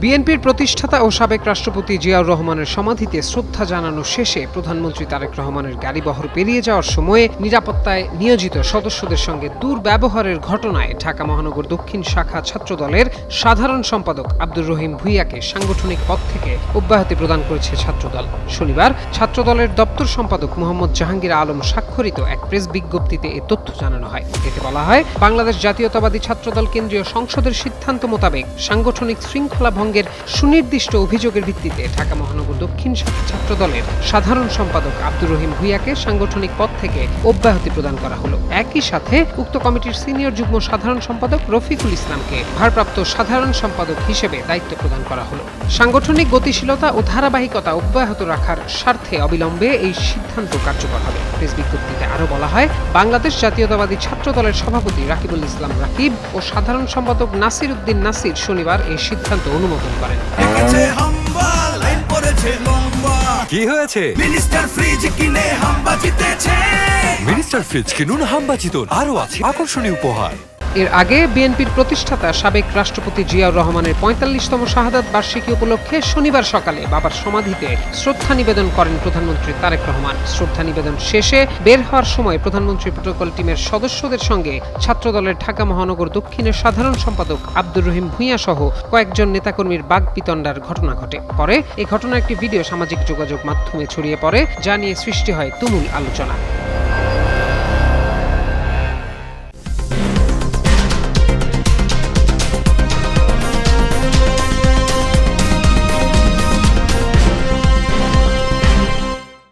বিএনপির প্রতিষ্ঠাতা ও সাবেক রাষ্ট্রপতি জিয়াউর রহমানের সমাধিতে শ্রদ্ধা জানানো শেষে প্রধানমন্ত্রী তারেক রহমানের গাড়িবহর পেরিয়ে যাওয়ার সময়ে নিরাপত্তায় নিয়োজিত সদস্যদের সঙ্গে দুর্ব্যবহারের ঘটনায় ঢাকা মহানগর দক্ষিণ শাখা ছাত্রদলের সাধারণ সম্পাদক আব্দুর রহিম ভূঁইয়াকে সাংগঠনিক পদ থেকে অব্যাহতি প্রদান করেছে ছাত্রদল। শনিবার ছাত্রদলের দপ্তর সম্পাদক মোহাম্মদ জাহাঙ্গীর আলম স্বাক্ষরিত এক প্রেস বিজ্ঞপ্তিতে এ তথ্য জানানো হয়। এতে বলা হয়, বাংলাদেশ জাতীয়তাবাদী ছাত্রদল কেন্দ্রীয় সংসদের সিদ্ধান্ত মোতাবেক সাংগঠনিক শৃঙ্খলা ভঙ্গের সুনির্দিষ্ট অভিযোগের ভিত্তিতে ঢাকা মহানগর দক্ষিণ শাখা ছাত্রদলের সাধারণ সম্পাদক আব্দুর রহিম ভূঁইয়াকে সাংগঠনিক পদ থেকে অব্যাহতি প্রদান করা হলো। একই সাথে উক্ত কমিটির সিনিয়র যুগ্ম সাধারণ সম্পাদক রফিকুল ইসলামকে ভারপ্রাপ্ত সাধারণ সম্পাদক হিসেবে দায়িত্ব প্রদান করা হলো। সাংগঠনিক গতিশীলতা ও ধারাবাহিকতা অব্যাহত রাখার স্বার্থে অবিলম্বে এই সিদ্ধান্ত কার্যকর হবে। প্রেস বিজ্ঞপ্তিতে আরও বলা হয়, বাংলাদেশ জাতীয়তাবাদী ছাত্রদলের সভাপতি রাকিবুল ইসলাম রাকিব ও সাধারণ সম্পাদক নাসির উদ্দিন নাসির শনিবার এই সিদ্ধান্ত অনুমোদন করেন। কি হয়েছে? মিনিস্টার ফ্রিজ কিনে হাম্বা জিতেছে। মিনিস্টার ফ্রিজ কিনুন, হাম্বা জিতুন। আরও আছে আকর্ষণীয় উপহার। এর আগে বিএনপির প্রতিষ্ঠাতা সাবেক রাষ্ট্রপতি জিয়াউর রহমানের ৪৫তম শাহাদাত বার্ষিকী উপলক্ষে শনিবার সকালে বাবার সমাধিতে শ্রদ্ধা নিবেদন করেন প্রধানমন্ত্রী তারেক রহমান। শ্রদ্ধা নিবেদন শেষে বের হওয়ার সময় প্রধানমন্ত্রী প্রটোকল টিমের সদস্যদের সঙ্গে ছাত্রদলের ঢাকা মহানগর দক্ষিণের সাধারণ সম্পাদক আব্দুর রহিম ভূঁইয়া সহ কয়েকজন নেতাকর্মীর বাগবিতণ্ডার ঘটনা ঘটে। পরে এই ঘটনার একটি ভিডিও সামাজিক যোগাযোগ মাধ্যমে ছড়িয়ে পড়ে, যা নিয়ে সৃষ্টি হয় তুমুল আলোচনা।